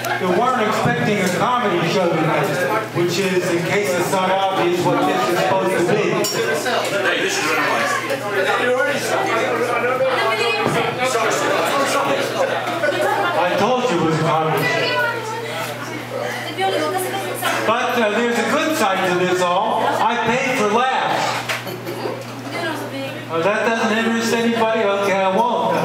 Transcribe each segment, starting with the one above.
that weren't expecting a comedy show tonight, which is, in case it's not obvious, what this is supposed to be. Hey, this is I told you it was a comedy show. But there's a good side to this all. I paid for laughs. That doesn't interest anybody? Okay, I won't.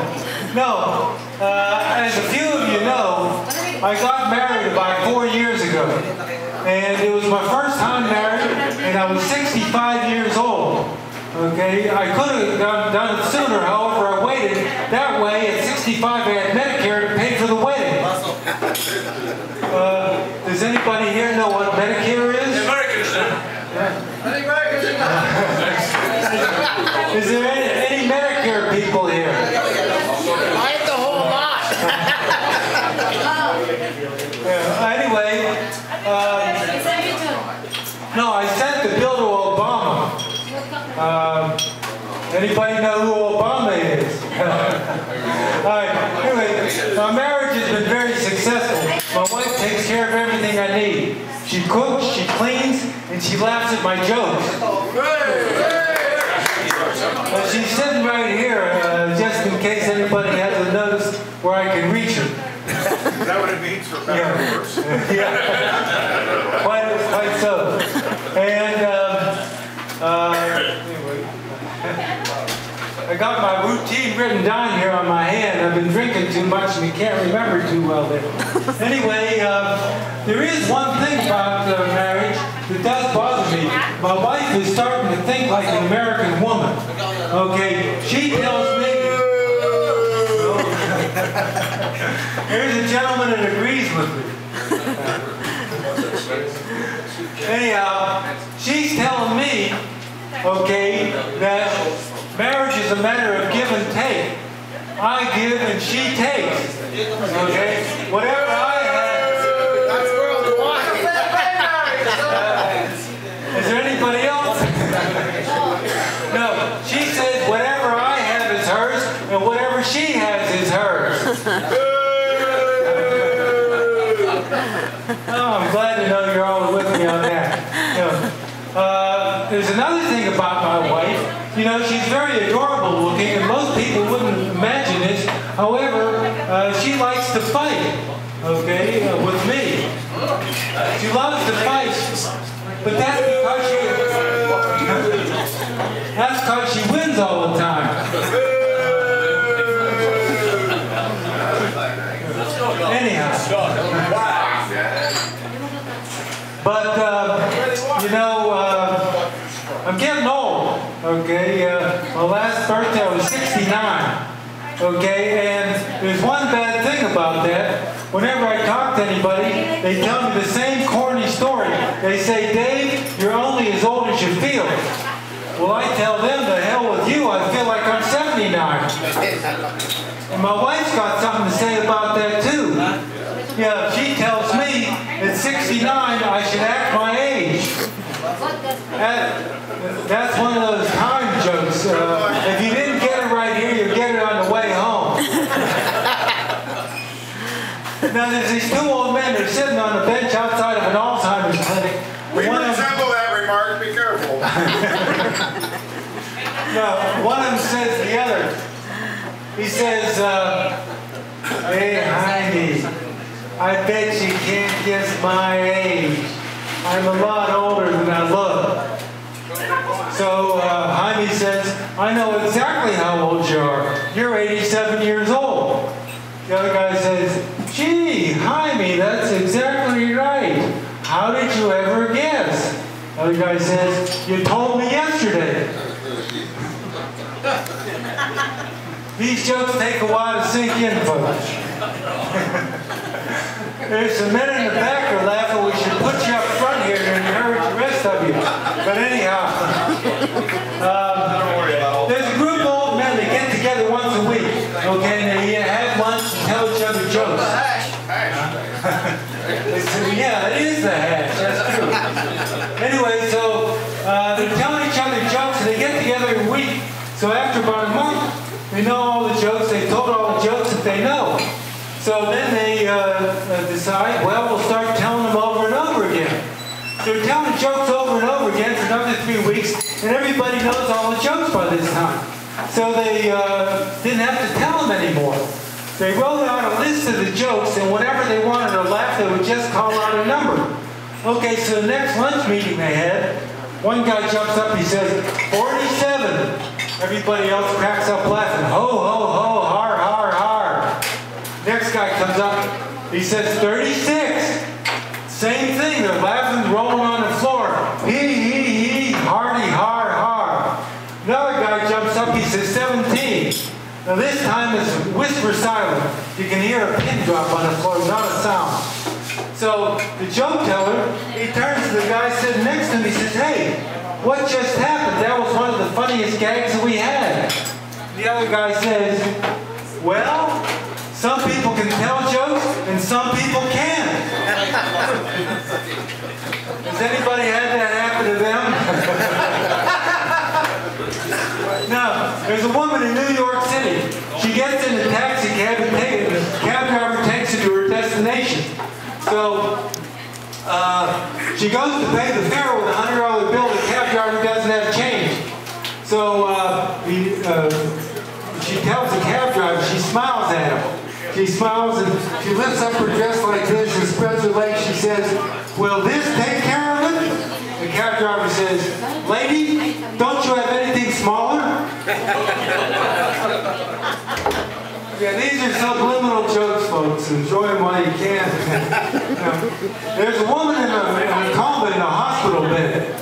No. As a few of you know, I got married about 4 years ago. And it was my first time married, and I was 65 years old. Okay, I could have done it sooner, however, I waited. That way, at 65, I had Medicare to pay for the wedding. Does anybody here know what Medicare is? Americans. Is there any Medicare people here? I have the whole lot. Anyway, no, I sent the bill to Obama. Anybody know who Obama is? Anyway, my marriage has been very successful. My wife takes care of everything I need. She cooks, she cleans, and she laughs at my jokes. She's sitting right here, just in case anybody hasn't noticed where I can reach her. Is that what it means for better or worse? Yeah. Quite so. And anyway, I got my routine written down here on my hand. I've been drinking too much and you can't remember too well there. Anyway, there is one thing about marriage that does bother me. My wife is starting to think like an American woman. Okay, she tells me. Here's a gentleman that agrees with me. Anyhow, she's telling me, okay, that marriage is a matter of give and take. I give and she takes. Okay? Whatever I have. That's worldwide. Is there anybody else? No. She says whatever I have is hers and whatever she has is hers. Oh, I'm glad to know you're all with me on that. You know, there's another thing about my wife. You know, she's very adorable looking, and most people wouldn't imagine this. However, she likes to fight, okay, with me. She loves to fight, but that's because she wins all the time. Anyhow. But, you know, I'm getting old, okay? My last birthday I was 69, okay? And there's one bad thing about that. Whenever I talk to anybody, they tell me the same corny story. They say, Dave, you're only as old as you feel. Well, I tell them, the hell with you, I feel like I'm 79. And my wife's got something to say about that, too. Yeah, she tells me at 69 I should act my age. That's one of those time jokes. If you didn't get it right here, you get it on the way home. Now there's these two old men, they're sitting on a bench outside of an Alzheimer's clinic. We resemble that remark, be careful. No, one of them says to the other, he says, hey, Heidi, I bet you can't guess my age. I'm a lot older than I look. So Jaime says, I know exactly how old you are. You're 87 years old. The other guy says, gee, Jaime, that's exactly right. How did you ever guess? The other guy says, you told me yesterday. These jokes take a while to sink in, folks. There's some men in the back who are laughing. We should put you up front here and encourage the rest of you. But anyhow, there's a group of old men that get together once a week, okay, and they have lunch and tell each other jokes. Yeah, it is the hash. That's true. Anyway, so they're telling each other jokes, and they get together a week. So after about a month, they know all the jokes. They've told all the jokes that they know. So then they decide, well, we'll start telling them over and over again. So they're telling jokes over and over again for another 3 weeks, and everybody knows all the jokes by this time. So they didn't have to tell them anymore. They wrote out a list of the jokes, and whenever they wanted to laugh, they would just call out a number. Okay, so the next lunch meeting they had, one guy jumps up, he says, 47. Everybody else cracks up laughing. Ho, ho, ho, har, har, har. Next guy comes up, he says, 36. Same thing, they're laughing, rolling on the floor. He, hardy, har, har. Another guy jumps up, he says 17. Now this time it's whisper silent. You can hear a pin drop on the floor, not a sound. So the joke teller, he turns to the guy sitting next to him, he says, hey, what just happened? That was one of the funniest gags that we had. The other guy says, well, some people can tell jokes and some people can't. Has anybody had that happen to them? Now, there's a woman in New York City. She gets in a taxi cab and the cab driver takes her to her destination. So, she goes to pay the fare with a $100 bill. The cab driver doesn't have change. So, she tells the cab driver, she smiles at him. She smiles and she lifts up her dress like this and spreads her legs. She says, will this take care of it? The cab driver says, lady, don't you have anything smaller? Yeah, these are subliminal jokes, folks. Enjoy them while you can. There's a woman in a coma in a hospital bed.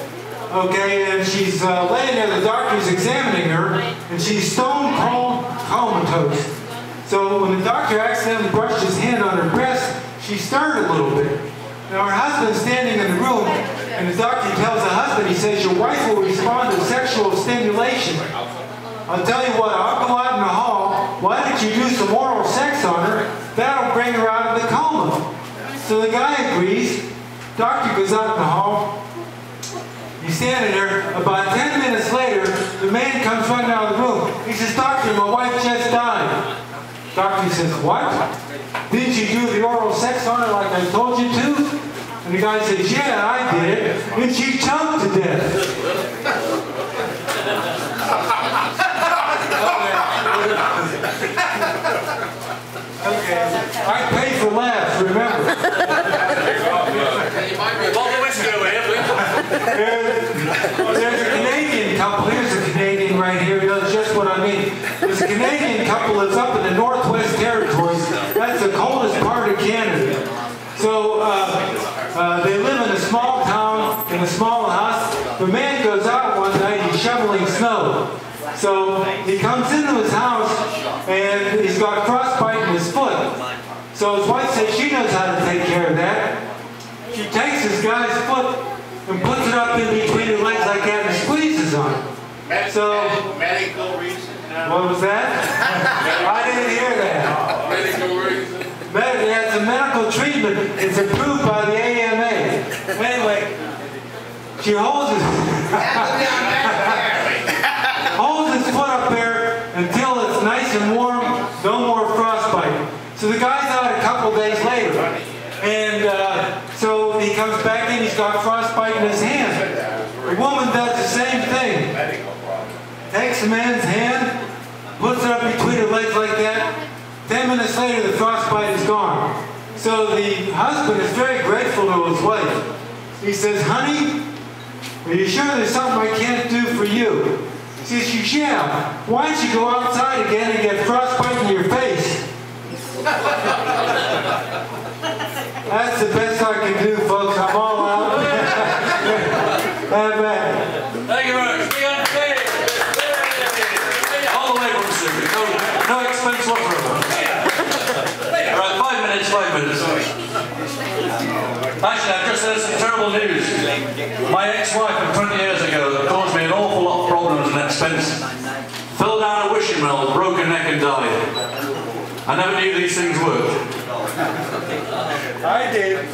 Okay, and she's laying there, the doctor's examining her, and she's stone cold comatose. So when the doctor accidentally brushed his hand on her breast, she stirred a little bit. Now her husband's standing in the room, and the doctor tells the husband, he says, your wife will respond to sexual stimulation. I'll tell you what, I'll go out in the hall. Why don't you do some oral sex on her? That'll bring her out of the coma. So the guy agrees. Doctor goes out in the hall. He's standing there. About 10 minutes later, the man comes running out of the room. He says, doctor, my wife just died. Doctor says, what? Didn't you do the oral sex on her like I told you to? And the guy says, yeah, I did. And she choked to death. Okay, I pay for laughs, remember. There's a Canadian couple. Here's a Canadian right here. He does just what I mean. There's a Canadian couple that's up in the Northwest Territories. That's the coldest part of Canada. So they live in a small town, in a small house. The man goes out one night, he's shoveling snow. So he comes into his house and he's got frostbite in his foot. So his wife says she knows how to take care of that. She takes this guy's foot and puts it up in between her legs like that and squeezes on it. So, medical reason? What was that? I didn't hear that. Medical reason? It's a medical treatment. It's approved by the AMA. Anyway, she holds his foot up there until it's nice and warm, no more frostbite. So the guy's out a couple days later. And so he comes back in, he's got frostbite in his hand. The woman does the same thing. Takes the man's hand, puts it up between her legs like that. 10 minutes later, the frostbite is gone. So the husband is very grateful to his wife. He says, honey, are you sure there's something I can't do for you? She says, yeah. Why don't you go outside again and get frostbite in your face? That's the best I can do, folks. I'm all out. Have at it. Thank you very much. Be on stage. All the way from the city. No expense whatsoever. All right, 5 minutes, 5 minutes. Actually, I've just heard some terrible news. My ex-wife of 20 years ago caused me an awful lot of problems and expense. Fell down a wishing well, broke her neck and died. I never knew these things worked. I did.